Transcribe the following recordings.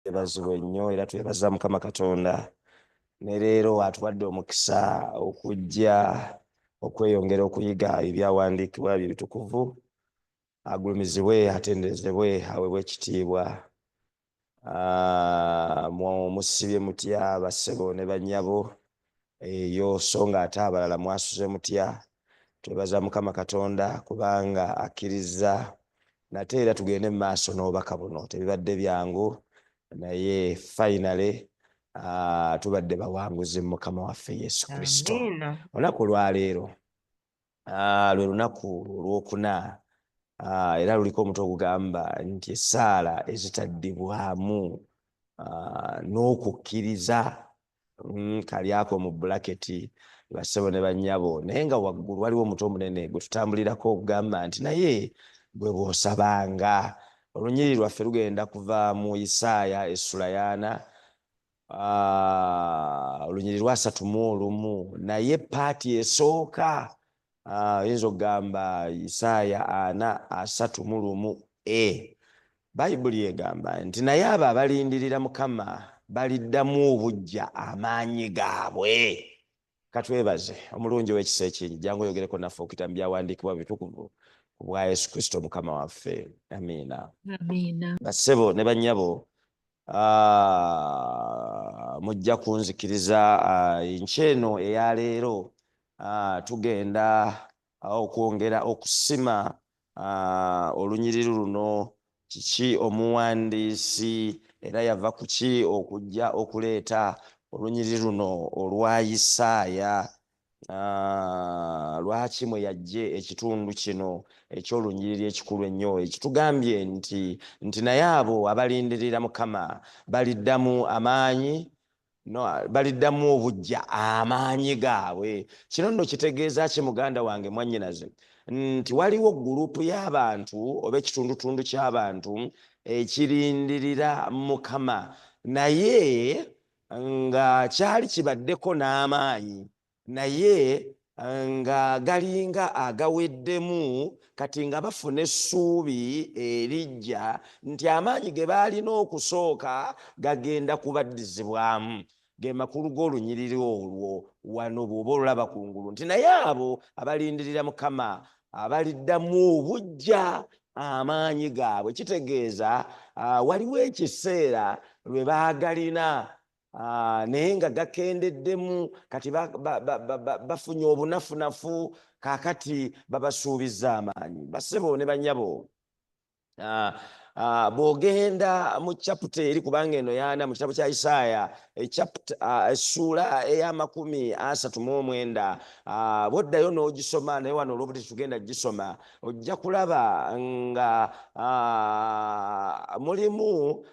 Ebazibwe nnyo era twebaza Mukama Katonda ne leero atuwadde omukisa okujja okweyongera okuyiga ebyawandiikibwa bye bitukuvu. Agulumizibwe, atendezebwe, aweebwe ekitiibwa. Musibye mutya bassebo ne bannyabo eyo so nga ate abalala mwasuze mutya. Twebaza Mukama Katonda kubanga akkiriza nate era tugende mu maaso n'obubaka buno. Tebibadde byangu naye finally tubadde bawanguzi mu Mukama waffe Yesu Kristo. Olunaku olwaleero lwe lunaku olwokuna era luliko omutwe ogugamba nti essaala ezitaddibwamu n'okukkiriza. Kali ako mu bulaketi bassebo ne bannyabo, naye nga waggulu waliwo omutwe omunene gwe tutambulirako okugamba nti naye bwe bw'osabanga. Olunyiriri lwaffe lugenda kuva mu Isaaya essula 4 olunyiriri lwa 31 naye paati esooka oyinza okugamba Isaaya 4:31 Bayibuli egamba nti naye abo abalindirira Mukama baliddamu obuggya amaanyi gaabwe. Katwebaze omulungi w'ekisa ekingi, jangu oyogereko naffe okuyita mu byawandiikibwa bitukuvu ku bwa Yesu Kristo Mukama waffe. Amiina. Bassebo ne bannyabo, mujja kunzikiriza enkyeno eya leero tugenda okwongera okusima olunyiriri luno. Kiki omuwandiisi era yava ku ki okujja okuleeta olunyiriri luno olwa Isaaya? Lwaki mwe yajje ekitundu kino eky'olunyiriri ekikulu ennyo ekitugambye nti naye abo abalindirira Mukama baliddamu amaanyi, baliddamu obuggya amaanyi gaabwe. Kino nno kitegeeza ki muganda wange mwannyinaze? Nti waliwo gurupu y'abantu oba ekitundutundu ky'abantu ekirindirira Mukama naye nga kyali kibaddeko n'amaanyi naye nga galinga agaweddemu, kati nga bafuna essuubi erijja nti amaanyi ge baalina okusooka gagenda kubaddizibwamu. Ge makulu g'olunyiriri olwo wano bw'oba olulaba kungulu nti naye abo abalindirira Mukama abaliddamu obuggya amaanyi gaabwe. Kitegeeza waliwo ekiseera lwe baagalina naye nga gakendeddemu, kati bafunye obunafunafu, kaakati babasuubiza amaanyi. Bassebo ne bannyabo, bw'ogenda mu chapter eri kubanga eno yana mu kitabo kya Isaaya essula eya 39 bw'oddayo n'ogisoma, naye wano olw'obuti tugenda gisoma, ojja kulaba nga mulimu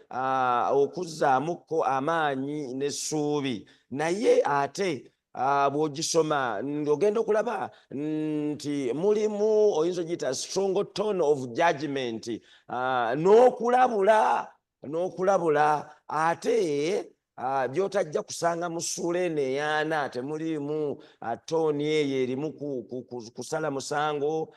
okuzzaamuko amaanyi n'essuubi, naye ate bw'ogisoma ogenda okulaba nti mulimu oyinza ogiyita strong tone of judgment, n'okulabula ate byotajja kusanga mu ssuula eno eyaana temulimu tooni eyo erimu kusala musango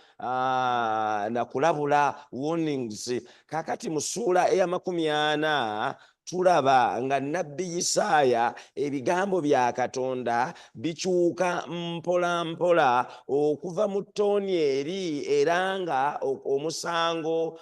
na kulabula warnings. Kaakati mu ssuula eya 40 tulaba nga nnabbi Isaaya ebigambo bya Katonda bikyuka mpola mpola okuva mu ttooni eri era nga omusango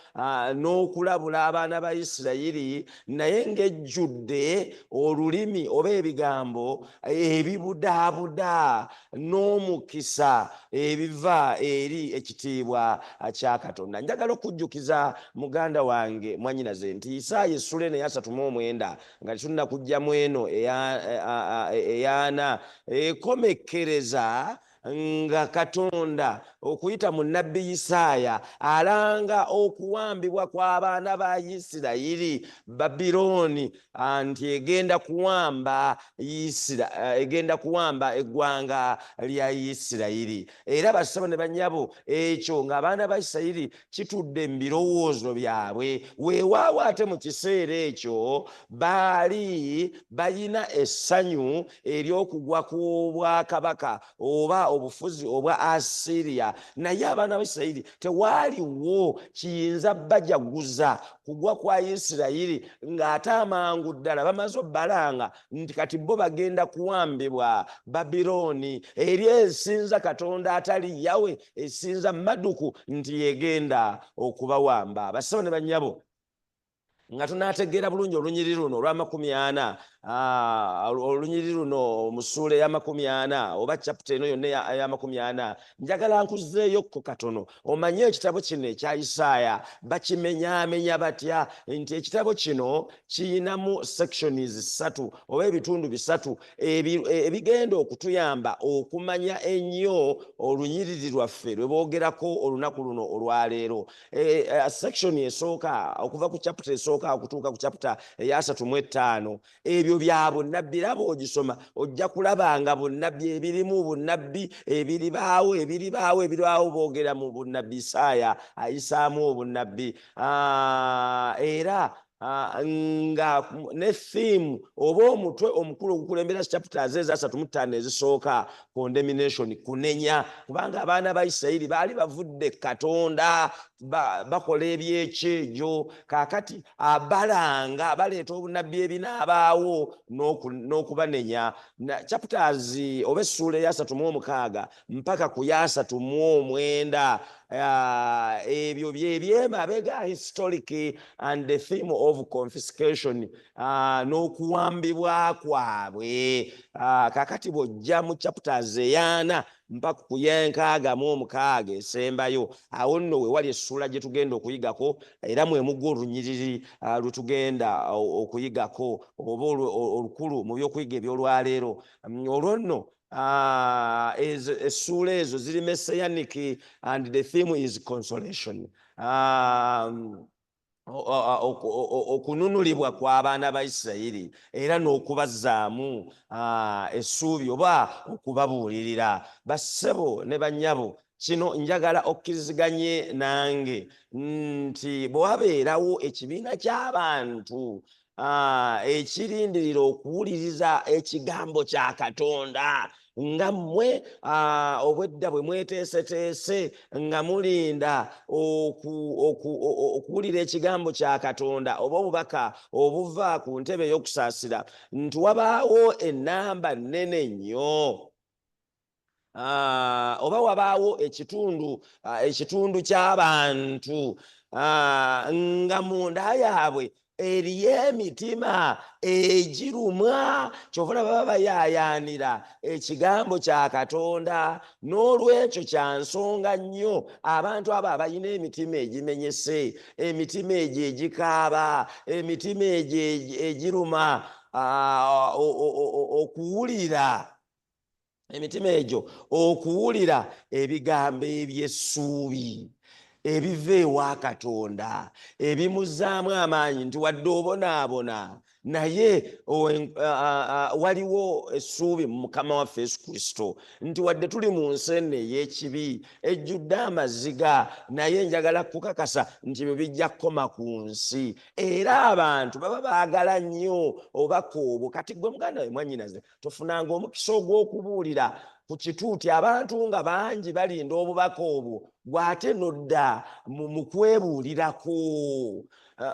n'okulabula abaana ba Isirayiri, naye ng'ejjudde olulimi oba ebigambo ebibudaabuda n'omukisa ebiva eri ekitiibwa kya Katonda. Njagala okujjukiza muganda wange mwannyinaze nti Isaaya essula eno eya 31 nga tetunnakugyamu eno eyaana ekomekkereza nga Katonda okuyita mu nnabbi Isaaya alanga okuwambibwa kw'abaana ba Isirayiri Babilooni, nti egenda kuwamba eggwanga lya Isirayiri. Era bassebo ne bannyabo, ekyo ng'abaana ba Isirayiri kitudde mu birowoozo byabwe. Weewaawo ate mu kiseera ekyo baali balina essanyu ery'okugwa kw'obwakabaka oba obufuzi obwa Asiriya naye abaana ba Isirayiri tewaaliwo kiyinza bajaguza kugwa kwa Isirayiri ng'ate amangu ddala bamaze obbalanga nti kati bo bagenda kuwambibwa Babirooni eri esinza Katonda atali Yawe, esinza Maduku, nti yegenda okubawamba. Basabo ne bannyabo, nga tunaategeera bulungi olunyiri luno olwa 40, olunyiri luno mu ssuula eya 40 oba chapter eno yonna eya 40, njagala nkuzeeyokko katono omanye ekitabo kino ekya Isaaya bakimenyaamenya batya, nti ekitabo kino kiyinamu sections 3 oba ebitundu 3 ebigenda okutuyamba okumanya ennyo olunyiriri lwaffe lwe boogerako olunaku luno olwaleero. Section esooka okuva ku chapter esooka okutuuka ku chapter eya 35, ebyo bya bunnabbi. Raba ogisoma ojja kulabanga bunnabbi ebirimu, bunnabbi ebiribaawo boogera mu bunnabbi Isaaya ayisaamu obunnabbi, era nga ne theme oba omutwe omukulu ogukulembera chapters eza 35 ezisooka condemnation, kunenya, kubanga abaana ba Isirayiri baali bavudde Katonda bakola ebyekyejo, kakati abalanga baleeta obunnabbi ebinaabaawo n'okubanenya. Chapters oba essuula eya 36 mpaka ku ya 39, ebyo byemabega historic and the theme of confiscation, n'okuwambibwa kwabwe. Kakati bw'ojja mu chapters 4 mpaka ku y'enkaaga esembayo, awo nno we wali essuula gye tugenda okuyigako, era mwe mugwa olunyiriri lwe tugenda okuyigako oba olukulu mu by'okuyiga eby'olwaleero. Olwo nno essuula ezo ziri messianic and the theme is consolation, okununulibwa kw'abaana ba Isirayiri era n'okubazzaamu essuubi oba okubabuulirira. Bassebo ne bannyabo, kino njagala okkiriziganye nange nti bwe wabeerawo ekibiina ky'abantu ekirindirira okuwuliriza ekigambo kya Katonda, nga mmwe obwedda bwe mweteeseteese nga mulinda okuwulira ekigambo kya Katonda oba obubaka obuva ku ntebe ey'okusaasira, nti wabaawo ennamba nnene nnyo, oba wabaawo ekitundu ky'abantu nga munda yaabwe eriyo emitima egirumwa, kyovula baba bayaayaanira ekigambo kya Katonda. N'olwekyo kya nsonga nnyo abantu abo abalina emitima egimenyese, emitima egyo egikaaba, emitima egyo egiruma, okuwulira ebigambo eby'essuubi ebiva ewa Katonda, ebimuzaamu amaanyi, nti wadde obonaabona naye waliwo essuubi mu Mukama waffe Yesu Kristo, nti wadde tuli mu nsi eno ey'ekibi ejjudde amaziga, naye njagala kukakasa nti byo bijja kukoma ku nsi, era abantu baba baagala nnyo obubaka obwo. Kati gwe muganda we mwannyinaze tofunanga omukisa ogw'okubuulira ku kituuti abantu nga bangi balinda obubaka obwo, gw'ate nodda mu kwebuulirako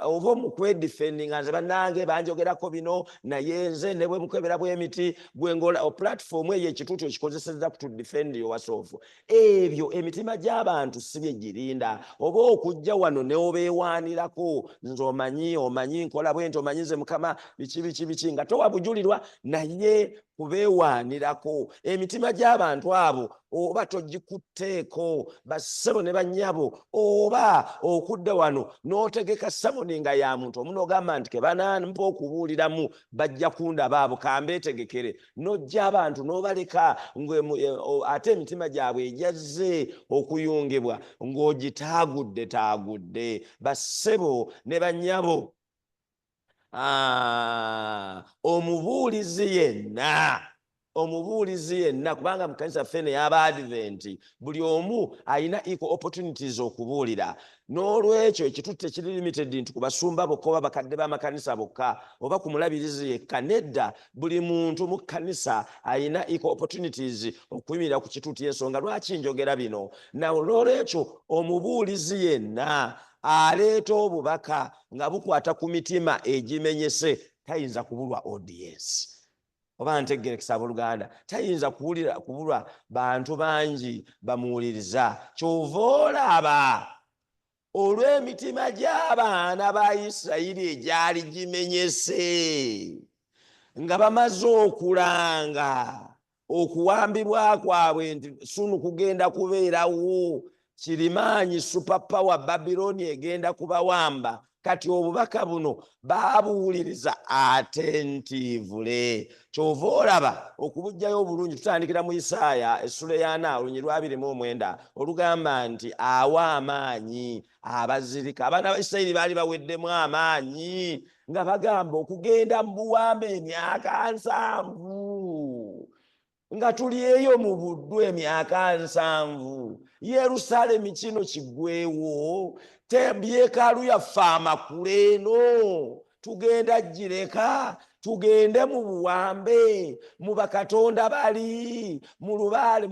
oba mu kwedifendinga, nze bannange banjogerako bino naye nze ne bwe mukwebera bw'emiti gwengola platform eyo ekituuti okikozesezza ku defend yourself. Ebyo emitima gy'abantu si bye girinda, oba okujja wano ne obeewaanirako, nze omanyi nkola bwe nti, omanyi nze Mukama biki nga towa bujulirwa, naye kubeewaanirako. Emitima gy'abantu abo oba togikutteeko, bassebo ne bannyabo, oba okudda wano n'otegeka samoni nga ya muntu omu n'ogamba nti kebanampa okubuuliramu bajja kundaba abo kambeetegekere, n'ojja abantu n'obaleka ate emitima gyabwe ejazze okuyungibwa ng'ogitaagudde. Bassebo ne bannyabo, omubuulizi yenna omubuulizi yenna kubanga mu kanisa ffene y'aba Advent buli omu alina equal opportunities okubuulira. N'olwekyo ekitutte kiri limited nti ku basumba bokka oba bakadde b'amakanisa bokka oba ku mulabirizi yekka. Nedda, buli muntu mu kanisa alina equal opportunities okuyimirira ku kituuti y'ensonga. Lwaki njogera bino? N'olwekyo omubuulizi yenna aleeta obubaka nga bukwata ku mitima egimenyese tayinza kubulwa audience. Oba ntegerekesa abooluganda, tayinza kubulwa bantu bangi bamuwuliriza. Kyova olaba olw'emitima gy'abaana ba Isirayiri egyali gimenyese nga bamaze okulanga okuwambibwa kwabwe nti sunu kugenda kubeerawo, Kirimaanyi superpower Babiloni egenda kubawamba. Kati obubaka buno babuwuliriza attentively. Kyova olaba okubujjayo obulungi tutandikira mu Isaaya essula ya 4 olunyi lwa 29 olugamba nti awa amaanyi abazirika. Abaana ba Isirayiri baali baweddemu amaanyi nga bagamba okugenda mu buwambe emyaka 7 nga tuli eyo mu buddu emyaka 7. Yerusaalemi kino kiggwewo, yeekaalu yaffe amakulu eno tugenda gireka tugende mu buwambe mu bakatonda bali mu lubaale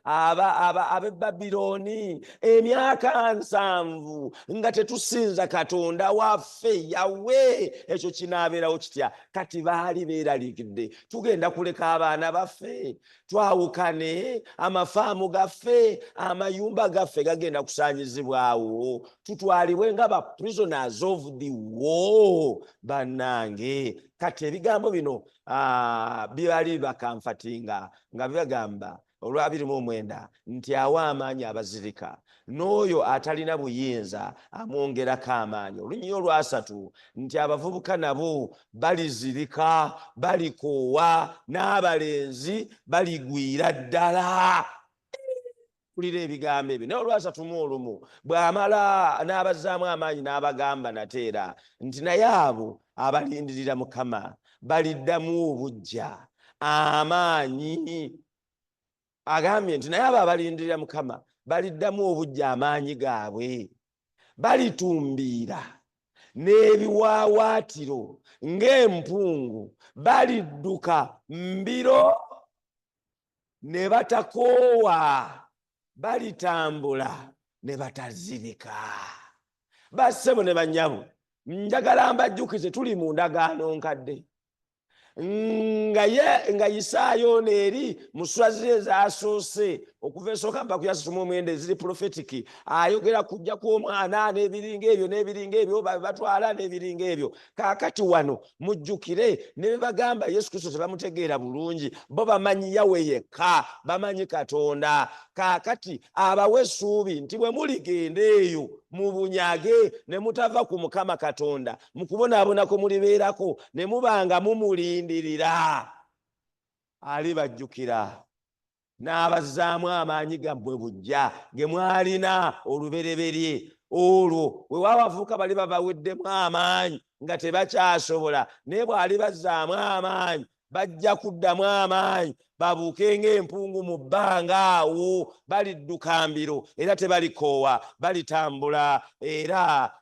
ab'e Babiloni emyaka 7 nga tetusinza Katonda waffe Yawe. Ekyo kinaabeerawo kitya? Kati baali beeraliikidde tugenda kuleka abaana baffe twawukane, amafaamu gaffe, amayumba gaffe gagenda kusaanyizibwawo, tutwalibwe nga ba prisoners of the war. Bannange, kati ebigambo bino byali bakamfatinga nga bibagamba olwa 29 nti awa amaanyi abazirika, n'oyo atalina buyinza amwongerako amaanyi. Olunnyi olwa 3 nti abavubuka nabo balizirika, balikoowa, n'abalenzi baligwira ddala. Kulira ebigambo ebyo. Naye olwa 31 bw'amala n'abazzaamu amaanyi n'abagamba nateera nti naye abo abalindirira Mukama baliddamu obujja amaanyi. Agambye nti naye abo abalindirira Mukama baliddamu obujja amaanyi gaabwe, balitumbiira n'ebiwaawaatiro ng'empungu, balidduka mbiro ne batakoowa, balitambula ne batazirika. Bassebo ne bannyabo, njagala mbajjukize tuli mu ndagaano nkadde nga Isaayo n'eri mu sswa ze ezaasoose okuva esooka mpaka ku ya 39 eziri prophetic ayogera kujja kw'omwana n'ebiringa ebyo batwala n'ebiringa ebyo. Kaakati wano mujjukire ne bagamba Yesu Kristo tebamutegeera bulungi, bo bamanyi Yawe yekka, bamanyi Katonda. Kaakati abawe essuubi nti bwe muligenda eyo mu bunyage ne mutava ku Mukama Katonda mu kubonaabonako mulibeerako ne mubanga mumulindirira, alibajjukira n'abazzaamu amaanyi gammwe bujja ge mwalina olubereberye. Olwo we wabavubuka bali babaweddemu amaanyi nga tebakyasobola, naye bw'alibazzaamu amaanyi bajja kuddamu amaanyi babuuke ng'empungu mu bbanga awo, balidduka mbiro era tebalikoowa, balitambula era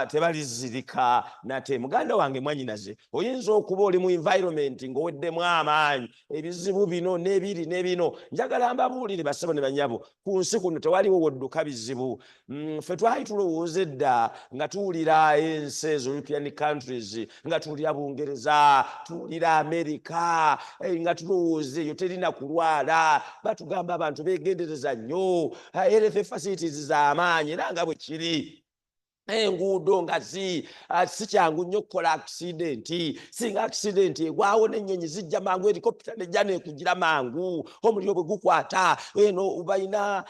tebalizirika nate. Muganda wange mwannyinaze, oyinza okuba oli mu environment ng'oweddemu amaanyi, ebizibu bino n'ebiri ne bino. Njagala mbabuulire bassebo ne bannyabo, ku nsi kuno tewaliwo wodduka bizibu. Ffe twali tulowooza edda nga tuwulira ensi ezo European countries, nga tuwulira Bungereza, tuwulira America, nga tulowooza eyo terina kulwala. Batugamba abantu beegendereza nnyo, health facilities z'amaanyi era nga bwe kiri. Enguudo nga si kyangu nnyo kukola accident. Singa accident egwawo n'ennyonyi zijja mangu, helicopter nejja neekugira mangu, omuliro bwe gukwata eno bayina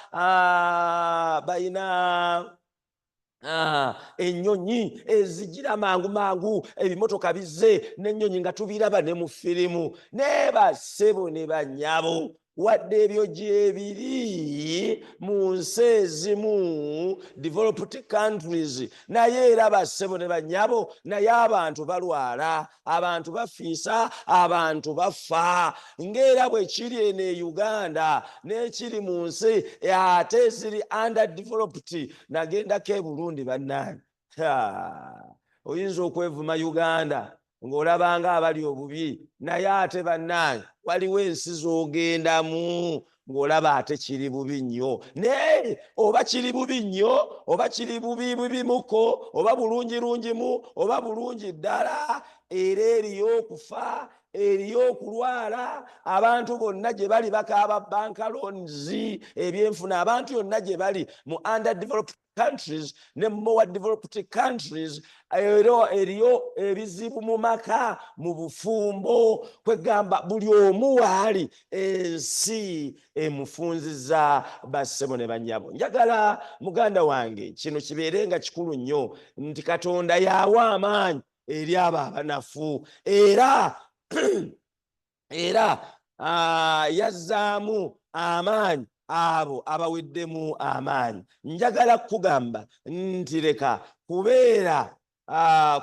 ennyonyi ezigira mangu, ebimotoka bizze n'ennyonyi nga tubiraba ne mu firimu. Ne bassebo ne bannyabo, wadde ebyo gyebiri mu nsi ezimu developed countries, naye era bassebo ne bannyabo, naye abantu balwala, abantu bafiisa, abantu bafa, ng'era bwe kiri eno e Uganda n'ekiri mu nsi ate ziri underdeveloped. Nagendako e Burundi bannange, oyinza okwevuma Uganda ng'olabanga abali obubi, naye ate bannange waliwo ensi z'ogendamu ng'olaba ate kiri bubi nnyo. Naye oba kiri bubi nnyo, oba kiri bubi bimuko, oba bulungirungimu, oba bulungi ddala, era eriyo okufa, eriyo okulwala. Abantu bonna gye bali bakaaba banka loans ebyenfuna, abantu yonna gye bali mu underdeveloped countries ne more developed countries, eriyo ebizibu mu maka, mu bufumbo, kwegamba buli omu waali ensi emufunziza bassebo ne bannyabo. Njagala muganda wange kino kibeere nga kikulu nnyo nti Katonda yawa amaanyi eri abo abanafu, era yazzaamu amaanyi abo abaweddemu amaanyi. Njagala kugamba nti leka kubeera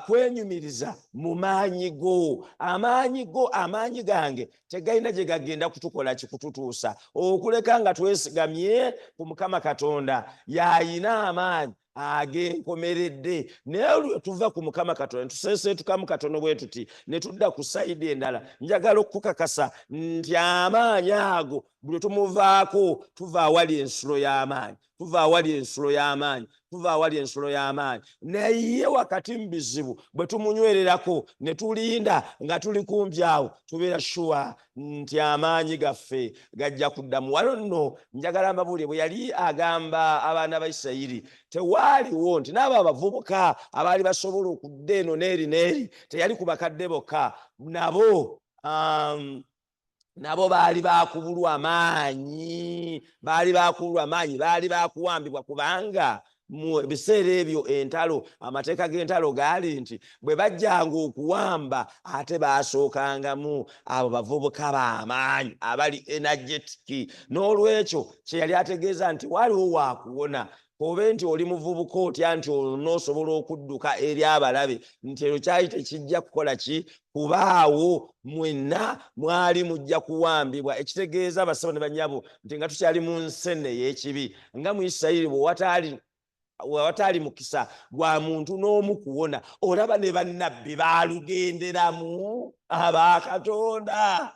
kwenyumiriza mu maanyi go. Amaanyi gange tegalina gye gagenda kutukola kikututuusa, okuleka nga twesigamye ku Mukama Katonda y'ayina amaanyi agenkomeredde. Naye olwo tuva ku Mukama Katonda tuseeseetukamu katono bwe tuti ne tudda ku sayidi endala, njagala okukakasa nti amaanyi ago buli tumuvaako tuva awali ensulo y'amaanyi, tuva awali ensulo y'amaanyi, tuva awali ensulo y'amaanyi. Naye wakati mu bizibu bwe tumunywererako ne tulinda nga tuli kumpi awo, tubeera shuwa nti amaanyi gaffe gajja kuddamu. Wano nno njagala mbabuulire, bwe yali agamba abaana ba Isirayiri tewaaliwo nti n'abo abavubuka abaali basobola okudda eno n'eri n'eri, teyali ku bakadde bokka, nabo baali bakubulwa amaanyi, baali bakuwambibwa, kubanga mu biseera ebyo entalo, amateeka g'entalo gaali nti bwe bajjanga okuwamba ate baasookangamu abo bavubuka b'amaanyi abali energetic. N'olwekyo kye yali ategeeza nti waliwo waakuwona, obe nti oli muvubuka otya nti onoosobola okudduka eri abalabe, nti ekyo kyali tekijja kukola ki, kubaawo mwenna mwali mujja kuwambibwa. Ekitegeeza bassebo ne bannyabo nti nga tukyali mu nsi eno ey'ekibi, nga mu Isirayiri bwe wataali mukisa gwa muntu n'omu kuwona, olaba ne bannabbi baalugenderamu aba Katonda.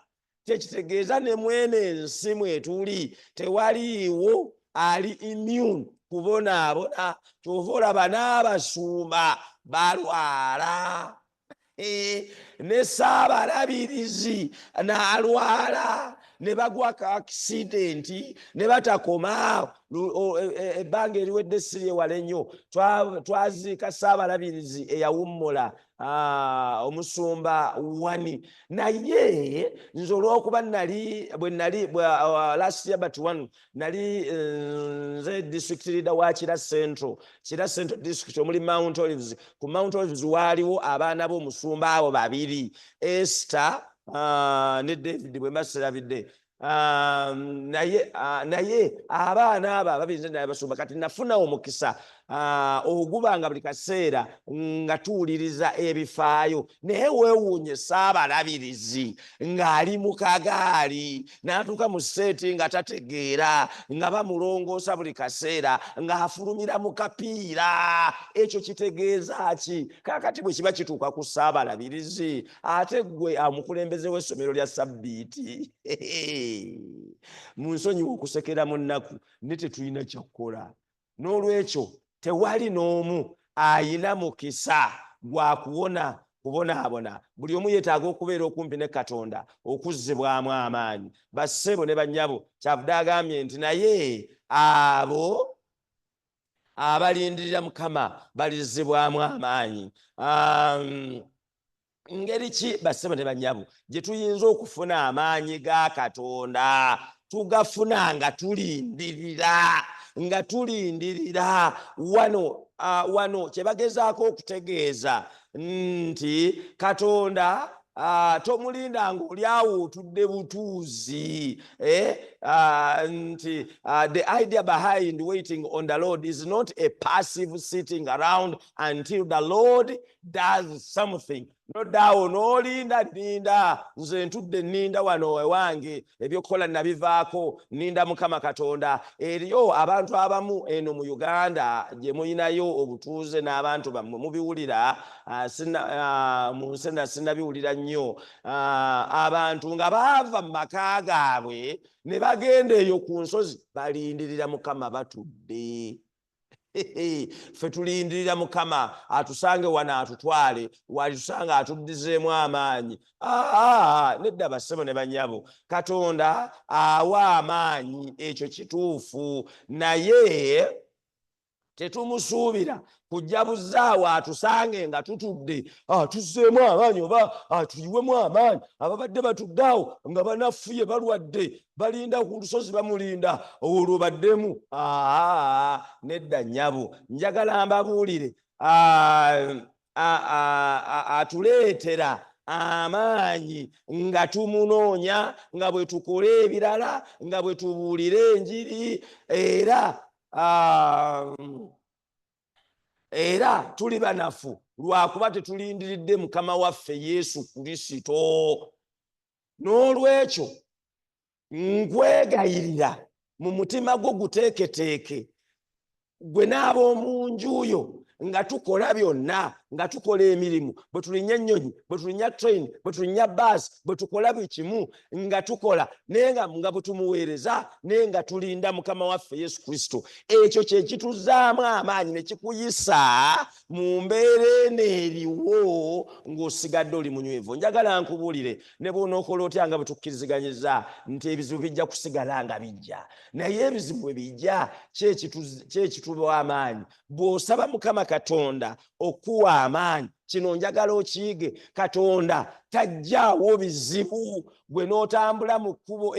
Kyekitegeeza ne mwene ensi mwe tuli tewaliiwo ali immune kubonaabona. Kyova olaba n'abasumba balwala, ne Ssaabalabirizi n'alwala, ne bagwa ka akisidenti ne batakomaawo. Ebbanga eriwedde siri ewala ennyo twaziika Ssaabalabirizi eyawummula omusumba Wani. Naye nze olw'okuba last year but one nali nze district leader wa Kira Central district omuli Mount Olives. Ku Mount Olives waaliwo abaana b'omusumba abo babiri, Esther ne David bwe mbaserabidde. Naye abaana abo ababiri nze naye basumba. Kati nafuna omukisa ogubanga buli kaseera nga tuwuliriza ebifaayo, naye weewuunye Ssaabalabirizi ng'ali mu kagaali n'atuuka mu seeti nga tategeera, nga bamulongoosa buli kaseera ng'afulumira mu kapiira. Ekyo kitegeeza ki? Kaakati bwe kiba kituuka ku Ssaabalabirizi, ate ggwe omukulembeze w'essomero lya Sabbiiti munsonyiwa okusekera mu nnaku, ne tetulina kyakukola. N'olwekyo tewali n'omu ayina mukisa gwa kubonaabona. Buli omu yeetaaga okubeera okumpi ne Katonda okuzzibwamu amaanyi. Bassebo ne bannyabo, kyavudde agambye nti naye abo abalindirira Mukama balizzibwamu amaanyi. Ngeri ki bassebo ne bannyabo gye tuyinza okufuna amaanyi ga Katonda? Tugafuna nga tulindirira wano kye bagezaako okutegeeza nti Katonda tomulinda ng'oli awo otudde butuuzi nti the idea behind waiting on the Lord is not a passive sitting around until the Lord does something. Noddawo n'olinda nninda nze ntudde nninda wano ewange ebyokukola nabivaako nninda Mukama Katonda. Eriyo abantu abamu eno mu Uganda gye muyinayo obutuuze n'abantu bammwe mubiwulira mu nsi sinnabiwulira nnyo abantu nga baava mu maka gaabwe ne bagenda eyo ku nsozi balindirira Mukama batudde. Ffe tulindirira Mukama atusange wano atutwale walitusanga atuddizeemu amaanyi. Nedda bassebo ne bannyabo, Katonda awa amaanyi, ekyo kituufu, naye tetumusuubira kujja buzaawo atusange nga tutudde tuzzeemu amaanyi oba tuyiwemu amaanyi. Ababadde batuddeawo nga banafuye balwadde balinda ku lusozi bamulinda olwo baddemu. Nedda nnyabo, njagala mbabuulire atuleetera amaanyi nga tumunoonya, nga bwe tukola ebirala, nga bwe tubuulira enjiri, era tuli banafu lwakuba tetulindiridde Mukama waffe Yesu Kristo. N'olwekyo nkwegayirira mu mutima gwo guteeketeeke, gwe n'ab'omu nju yo, nga tukola byonna, nga tukola emirimu, bwe tulinnya ennyonyi, bwe tulinnya train, bwe tulinnya baasi, bwe tukola buli kimu nga tukola, naye nga bwe tumuweereza, naye nga tulinda Mukama waffe Yesu Kristo. Ekyo kye kituzaamu amaanyi ne kikuyisa mu mbeera eno eriwo ng'osigadde oli munywevu. Njagala nkubuulire, ne bw'onookola otya nga bwe tukkiriziganyiza nti ebizibu bijja kusigala nga bijja, naye ebizibu bwe bijja kye kituwa amaanyi. Bw'osaba Mukama Katonda okuwa amaanyi, kino njagala okiyige, Katonda tajjaawo bizibu gwe n'otambula mu kkubo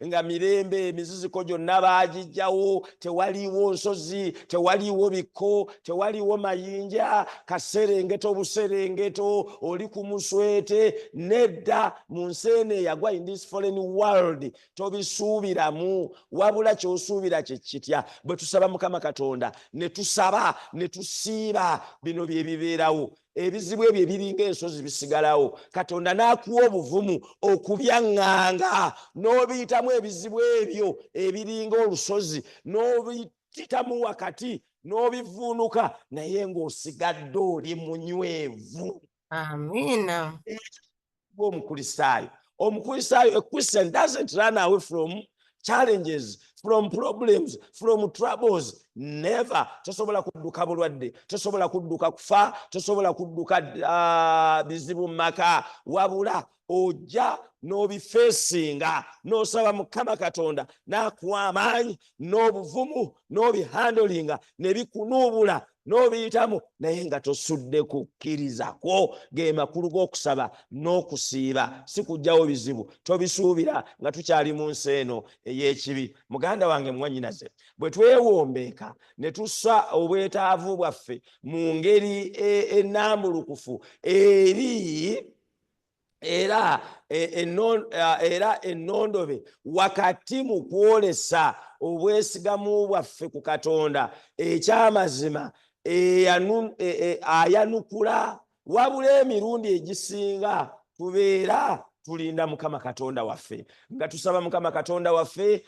nga mirembe, emiziziko gyonna baagijjawo, tewaliiwo nsozi, tewaliiwo bikko, tewaliiwo mayinja, kaserengeto buserengeto, oli ku muswete. Nedda, mu nsi eno eyagwa in this fallen world tobisuubiramu, wabula ky'osuubira kye kitya. Bwe tusaba Mukama Katonda ne tusaba ne tusiiba, bino bye bibeerawo. Ebizibu ebyo ebiringa ensozi bisigalawo. Katonda n'akuwa obuvumu okubyaŋŋanga, n'obiyitamu ebizibu ebyo ebiringa olusozi, n'obiyitamu wakati, n'obivuunuka, naye ng'osigadde oli munywevu. Amiina. Omukristaayo, a Christian doesn't run away from challenges, from problems, from troubles. Never. Tosobola kudduka bulwadde, tosobola kudduka kufa, tosobola kudduka bizibu maka, wabula ojja n'obifeesinga, n'osaba Mukama Katonda n'akuwa amaanyi n'obuvumu n'obihandolinga ne bikunuubula n'obiyitamu, naye nga tosudde kukkiriza kwo. Ge makulu g'okusaba n'okusiiba, si kuggyawo bizibu. Tobisuubira nga tukyali mu nsi eno ey'ekibi. Muganda wange mwannyinaze, bwe twewombeeka ne tussa obwetaavu bwaffe mu ngeri ennambulukufu era ennondobe wakati mu kwolesa obwesigamu bwaffe ku Katonda, ekyamazima ayanukula, wabula emirundi egisinga tubeera tulinda Mukama Katonda waffe, nga tusaba Mukama Katonda waffe,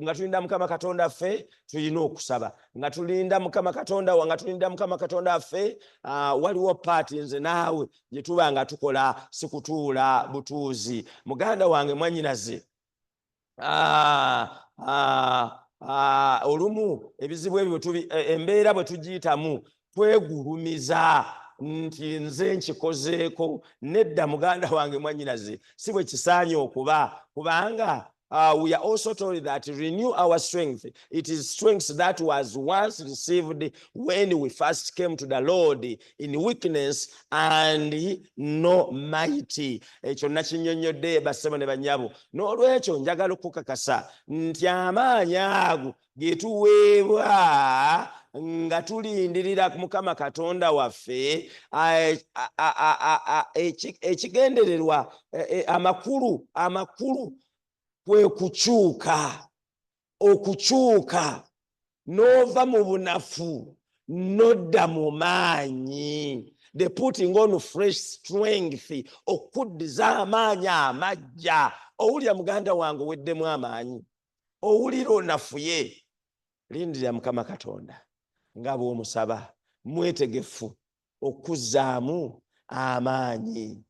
nga tulinda Mukama Katonda waffe tulina okusaba, nga tulinda Mukama Katonda waffe waliwo paati nze naawe gye tuba nga tukola, si kutuula butuuzi. Muganda wange mwannyinaze, olumu ebizibu ebyo embeera bwe tugiyitamu twegulumiza nti nze nkikozeeko. Nedda muganda wange mwannyinaze, si bwe kisaanye okuba, kubanga we are also told that renew our strength. It is strength that was once received when we first came to the Lord in weakness and no mighty. Ekyo nakinnyonnyodde bassebo ne bannyabo. N'olwekyo njagala okukakasa nti amaanyi ago ge tuweebwa nga tulindirira Mukama Katonda waffe, ekigendererwa amakulu kwe okukyuka n'ova mu bunafu n'odda mu maanyi. The putting on fresh strength, okuddiza amaanyi amagya. Owulira muganda wange weddemu amaanyi, owulira onafuye, lindirira Mukama Katonda nga bw'omusaba, mwetegefu okuzzaamu amaanyi.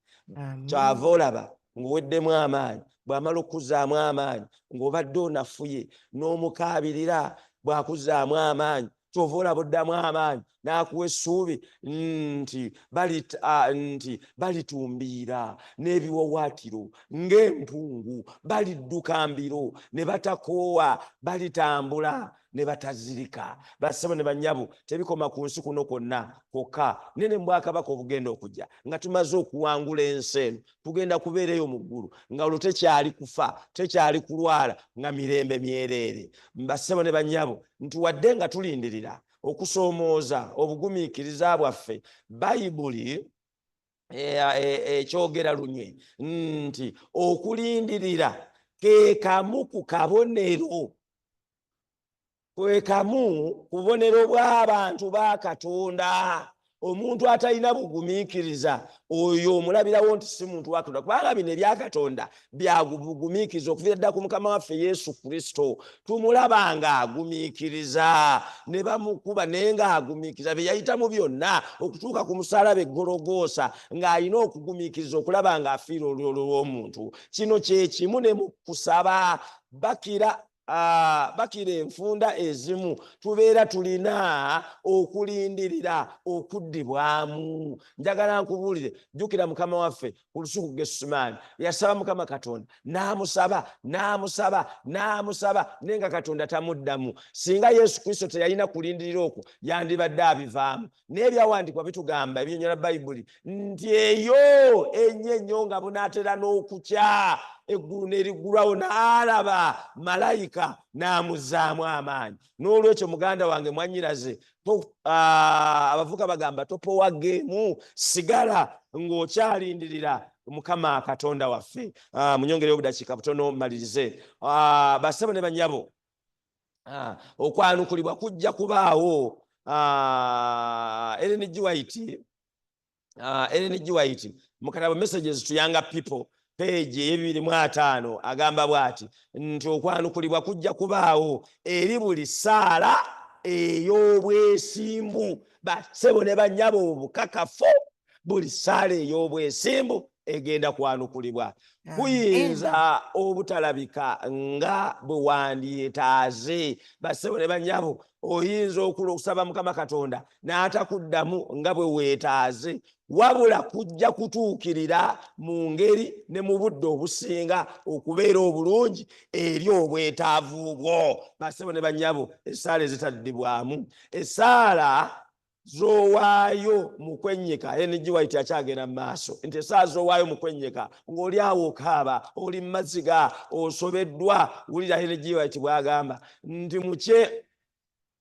Kyava olaba ng'oweddemu amaanyi, bw'amala okuzzaamu amaanyi ng'obadde onafuye n'omukaabirira bw'akuzzaamu amaanyi, kyova olaba oddamu amaanyi n'akuwa essuubi nti balitumbiira n'ebiwawaatiro ng'empungu, balidduka mbiro ne batakoowa, balitambula ne batazirika. Bassebo ne bannyabo, tebikoma ku nsi kuno kwonna kwokka, nene mu bwakabaka obugenda okujja nga tumaze okuwangula ensi eno, tugenda kubeerayo mu ggulu nga olwo tekyali kufa, tekyali kulwala, nga mirembe myereere. Bassebo ne bannyabo, nti wadde nga tulindirira okusoomooza obugumiikiriza bwaffe, Bayibuli ekyogera lunywe nti okulindirira ke kamu ku kabonero, kwe kamu ku bubonero bw'abantu ba Katonda. Omuntu atalina bugumiikiriza oyo omulabirawo nti si muntu wa Katonda, kubanga bino ebya Katonda bya bugumiikiriza okuviira ddala ku Mukama waffe Yesu Kristo. Tumulaba ng'agumiikiriza, ne bamukuba naye ng'agumiikiriza, bye yayitamu byonna okutuuka ku musaalaba e Gologoosa, ng'alina okugumiikiriza okulaba ng'afiira olwo lw'omuntu. Kino kye kimu ne mu kusaba bakira enfunda ezimu tubeera tulina okulindirira okuddibwamu. Njagala nkubuulire, jjukira Mukama waffe ku lusuku Gesumaani yasaba Mukama Katonda, n'amusaba naye nga Katonda tamuddamu. Singa Yesu Kristo teyalina kulindirira okwo, yandibadde abivaamu. Naye ebyawandiikibwa bitugamba, ebyonnyola Bayibuli, nti eyo ennyo nga bunaatera n'okukya, eggulu n'eriggulwawo, n'alaba malayika n'amuzzaamu amaanyi. N'olwekyo muganda wange mwannyiraze, abavuka bagamba topowageemu, sigala ng'okyalindirira Mukama Katonda waffe. Munyongereyo obudakiika butono mmalirize. Bassebo ne bannyabo, okwanukulibwa kujja kubaawo. Ellen G. White mu katabo Messages to Younger People page 225 agamba bw'ati nti okwanukulibwa kujja kubaawo eri buli ssaala ey'obwesimbu. Bassebo ne bannyabo, obukakafu, buli ssaala ey'obwesimbu egenda kwanukulibwa. Kuyinza obutalabika nga bwe wandyetaaze. Bassebo ne bannyabo, oyinza okusaba Mukama Katonda n'atakuddamu nga bwe weetaaze, wabula kujja kutuukirira mu ngeri ne mu budde obusinga okubeera obulungi eri obwetaavu bwo. Bassebo ne bannyabo, essaala ezitaddibwamu, essaala z'owaayo mu kwennyika. N.G. White akyagenda mu maaso nti essaala z'owaayo mu kwennyika ng'oli awo okaaba, oli mu maziga, osobeddwa. Wulira N.G. White bw'agamba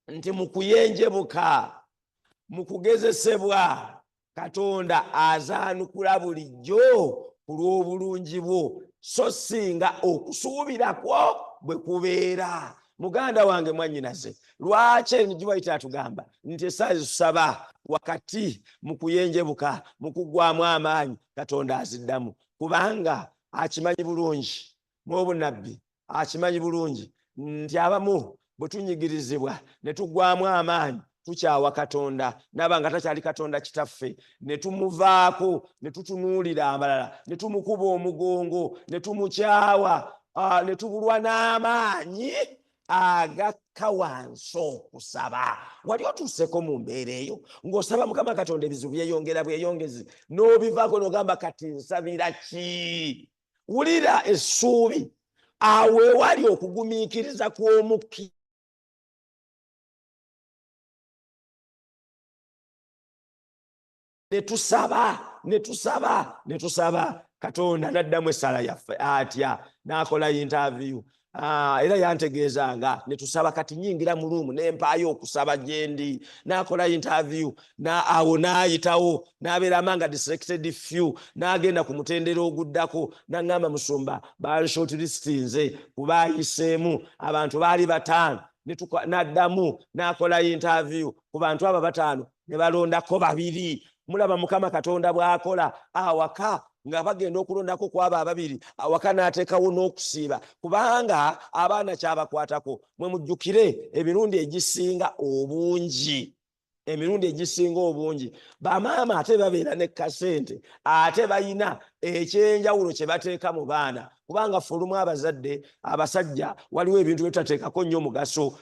nti mu kuyenjebuka, mu kugezesebwa, Katonda azaanukula bulijjo ku lw'obulungi bwo, so singa okusuubira kwo bwe kubeera. Muganda wange mwannyinaze, lwaki N.G. White atugamba nti essaala zisaba wakati mu kuyenjebuka, mu kuggwaamu amaanyi, Katonda aziddamu? Kubanga akimanyi bulungi, mw'obunabbi akimanyi bulungi nti abamu bwe tunyigirizibwa ne tuggwaamu amaanyi tukyawa Katonda, naba nga takyali Katonda kitaffe, ne tumuvaako, ne tutunuulira abalala, ne tumukuba omugongo, ne tumukyawa, ne tubulwa n'amaanyi agakka wansi okusaba. Wali otuuseko mu mbeera eyo ng'osaba Mukama Katonda ebizibu byeyongera bweyongezi, n'obivaako n'ogamba kati nsabira ki? Wulira essuubi awe wali okugumiikiriza kw'omukki netusaba Katonda n'addamu essala yaffe atya n'akola interview era yantegeezanga netusaba kati nyingira mu ruumu n'empaayo okusaba gyendi n'akola interview awo n'ayitawo n'abeera amanga selected few n'agenda ku mutendera oguddako n'aŋŋamba Musumba banshortlistinze kuba ayiseemu abantu baali 5 n'addamu n'akola interview ku bantu abo 5 ne balondako 2. mulaba Mukama Katonda bw'akola awaka nga bagenda okulondako kwaba 2 awaka n'ateekawo n'okusiiba kubanga abaana kyabakwatako mwe mujjukire emirundi egisinga obungi bamaama ate babeera ne kasente ate bayina ekyenjawulo kye bateeka mu baana kubanga fulumu abazadde abasajja waliwo ebintu byetateekako nnyo mugaso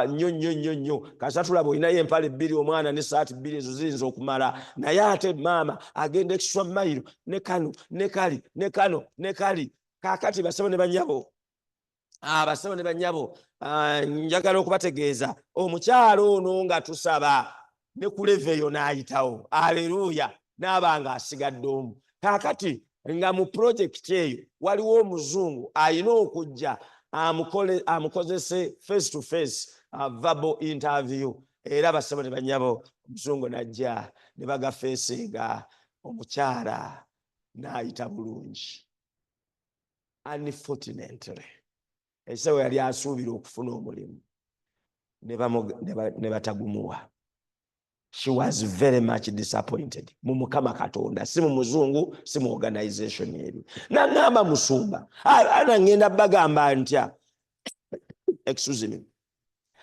nnyo kasatulaba olinayo empale 2 omwana n'essaati 2 ezo ziyinza okumala naye ate maama agenda extra mile ne kano ne kali ne kano ne kali kaakati basabo ne banyabo njagala okubategeeza omukyalo ono nga tusaba ne ku leve eyo n'ayitawo aleluya n'abanga asigadde omu kaakati nga mu project eyo waliwo omuzungu ayina okujja amukozese face to face verbal interview era basabo ne banyabo omuzungu najja ne bagafeesinga omukyala n'ayita bulungi. Unfortunately ekiseera yali asuubira okufuna omulimu ne batagumuwa. She was very much disappointed mu Mukama Katonda, si mu muzungu, si mu organization eri. N'aŋŋamba Musumba abaana ngenda bagamba ntya excuse me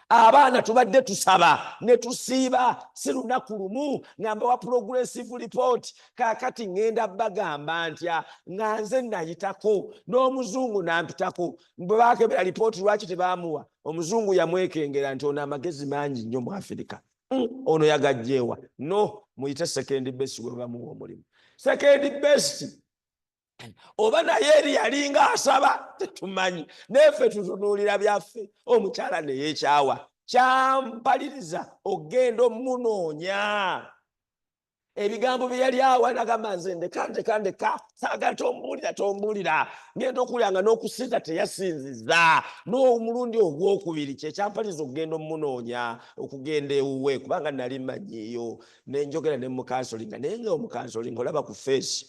abaana tubadde tusaba ne tusiiba si lunaku lumu ngamba wa progressive report kaakati ngenda bagamba ntya nga nze nayitako n'omuzungu nampitako bwe baakebera report lwaki tebaamuwa omuzungu yamwekengera nti ono amagezi mangi nnyo mu Afirika ono yagajjeewa no muyite second best gwe bamuwa omulimu second best oba naye eri yalinga asaba tetumanyi nefe tutunuulira byaffe omukyala neyeekyawa kyampaliriza ogenda omunoonya ebigambo bye yali awa nagamba nze ndeka saagala tombuulira ngenda okulyanga n'okusinza teyasinziza n'omulundi ogwokubiri kyekyampaliriza okugenda omunoonya okugenda ewuwe kubanga nali manyiyo nenjogera ne mukansolinga naye nga omukansolinga olaba ku feesi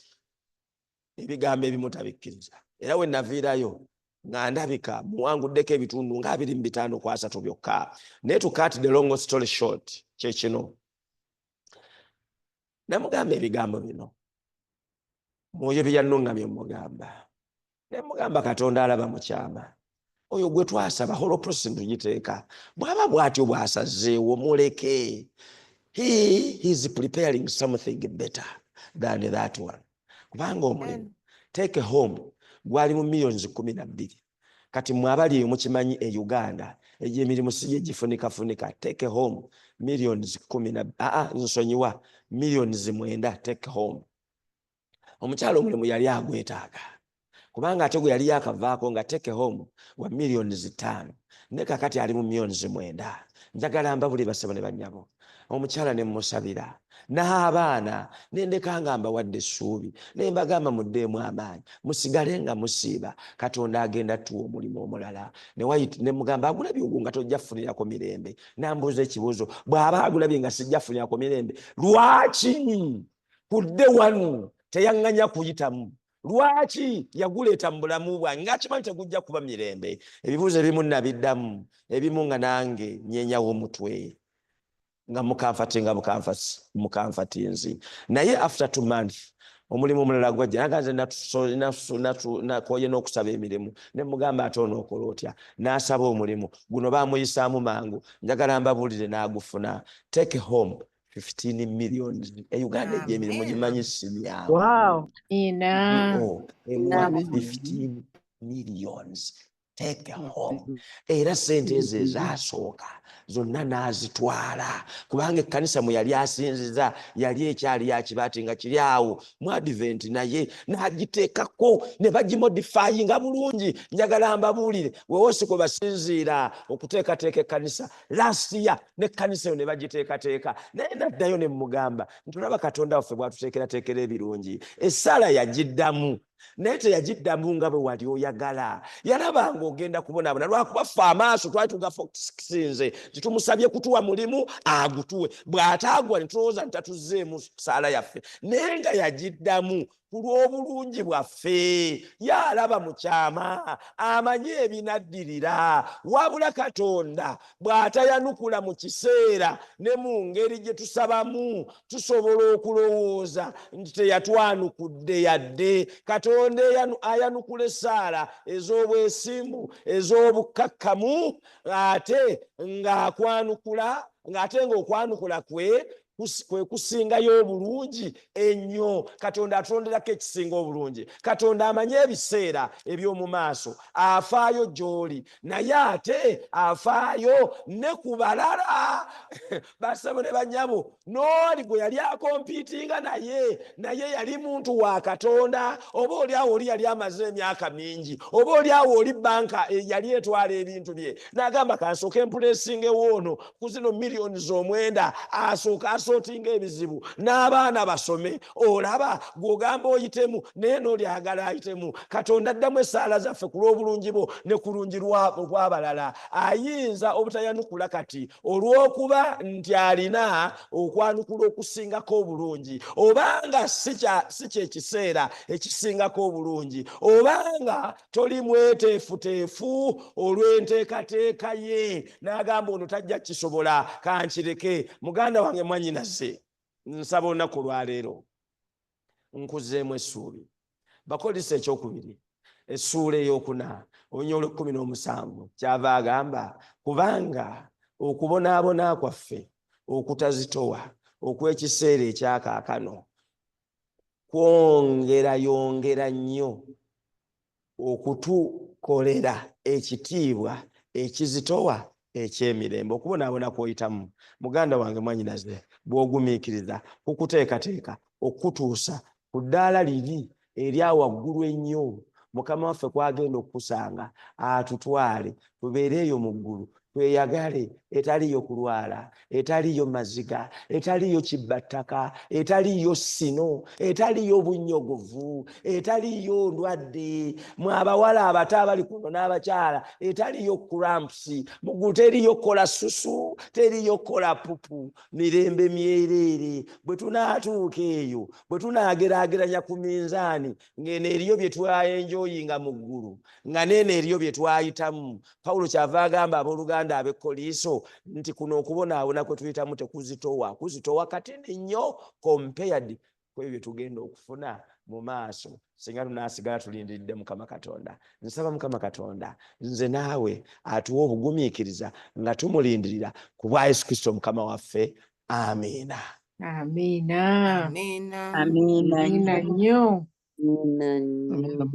ebigambo ebimu tabikkiriza era we naviirayo nga ndabika muwanguddeko ebitundu nga 25 ku 3 byokka naye to cut the long story short kyekino namugamba ebigambo bino mwoyo byeyannuŋŋamye mugamba nemugamba Katonda alaba mukyama oyo gwe twasaba whole process tugiteeka bw'aba bw'atyo bw'asazeewo muleke he is preparing something better than that one kubanga omulimu take home gwali mu millions 12 kati mwabali mukimanyi e Uganda egy'emirimu si gifunika take home millions 10 nsonyiwa millions 9 take home omukyalo omulimu yali agwetaaga kubanga ate gwe yali yakavaako nga take home wa millions 5 ne kakati ali mu millions 9 njagala mbabuli basebo ne bannyabo omukyala ne mmusabira n'abaana nendeka nga mbawadde essuubi ne mbagamba muddeemu amaanyi musigale nga musiiba Katonda agenda tuwa omulimu omulala ne mugamba agulabye ogwo nga tojja kufunirako mirembe nambuuza ekibuuzo bw'aba agulabye nga sijja kufunirako mirembe lwaki kudde wano teyaŋŋanya kuyitamu lwaki yaguleeta mu bulamu bwange ng'akimanyi tegujja kuba mirembe ebibuuzo ebimu nabiddamu ebimu nga nange nyenyawo omutwe nga mukanfatinzi naye after 2 months omulimu omulala gwajja naganze nakoye n'okusaba emirimu ne mugamba ate onookola otya n'asaba omulimu guno baamuyisaamu mangu njagala mbabuulire n'agufuna take home 15 million Uganda egy'emirimu gimanyi simyawo 15 millions take home. Era sente ezo ezasooka zonna n'azitwala, kubanga ekkanisa mwe yali asinziza yali ekyali yakibaati nga kiri awo mu Advent, naye n'agiteekako ne bagimodifayinga bulungi. Njagala mbabuulire, weewo si kwe basinziira okuteekateeka ekkanisa. Last year n'ekkanisa eyo ne bagiteekateeka, naye naddayo ne mugamba ntulaba Katonda waffe bw'atuteekerateekera ebirungi. Essaala yagiddamu, naye teyagiddamu nga bwe wali oyagala. Yalabanga ogenda kubonaabona, lwakuba ffe amaaso twali tugasinze titumusabye kutuwa mulimu agutuwe. Bw'ataagwa ne tulowooza nti tatuzzeemu ssaala yaffe, naye nga yagiddamu ku lw'obulungi bwaffe. Yalaba mu kyama, amanyi ebinaddirira, wabula Katonda bw'atayanukula mu kiseera ne mu ngeri gye tusabamu tusobola okulowooza nti teyatwanukudde yadde. Katonda ayanukula essaala ez'obwesimbu, ez'obukkakkamu, ate ng'okwanukula kwe kusingayo obulungi ennyo. Katonda atonderako ekisinga obulungi. Katonda amanyi ebiseera eby'omu maaso, afaayo gy'oli, naye ate afaayo ne ku balala. Basabo ne bannyabo, n'oli gwe yali akompiitinga naye yali muntu wa Katonda. Oba oli awo oli yali amaze emyaka mingi, oba oli awo oli banka yali etwala ebintu bye, n'agamba kansooke empuleesingewo ono ku zino miliyoni z'omwenda, asooka asootinga ebizibu n'abaana basome. Olaba gw'ogamba oyitemu, naye n'oli agala ayitemu. Katonda addamu essaala zaffe ku lw'obulungi bwo ne ku lungi lw'abalala. Ayinza obutayanukula kati olw'okuba nti alina okwanukula okusingako obulungi, obanga si kye kiseera ekisingako obulungi, obanga toli mweteefuteefu olw'enteekateeka ye, n'agamba ono tajja kisobola kankireke. Muganda wange mwannyinaze, nsaba olunaku lwaleero nkuzeemu essuubi. Bakolisa ekyokubiri, essuula ey'okuna, Olunyolo 17 kyava agamba, kubanga okubonaabona kwaffe okutazitowa okw'ekiseera ekyakaakano kwongerayongera nnyo okutukolera ekitiibwa ekizitowa eky'emirembe. Okubonaabona kw'oyitamu, muganda wange mwannyinaze, bw'ogumiikiriza kukuteekateeka okutuusa ku ddaala liri erya waggulu ennyo Mukama waffe kwagenda okukusanga atutwale tubeere eyo mu ggulu, tweyagale, etaliyo kulwala, etaliyo maziga, etaliyo kibbattaka, etaliyo sino, etaliyo bunnyogovu, etaliyo ndwadde, mwe abawala abato abali kuno n'abakyala, etaliyo kurampusi, mu ggulu teriyo kola susu, teriyo kola pupu, mirembe myereere. Bwe tunaatuuka eyo, bwe tunaageraageranya ku minzaani, ng'eno eriyo bye twayenjoyinga mu ggulu, nga n'eno eriyo bye twayitamu. Pawulo kyava agamba abooluganda ab'e Koliiso nti kuno okubonaabona kwe tuyitamu kuzitowa katene nnyo compared kwebyo bye tugenda okufuna mu maaso singa tunaasigala tulindiridde Mukama Katonda. Nsaba Mukama Katonda nze naawe atuwa obugumiikiriza nga tumulindirira ku bwa Yesu Kristo Mukama waffe. Amiina. Amiina. Amina. Amiina nnyo. Amina.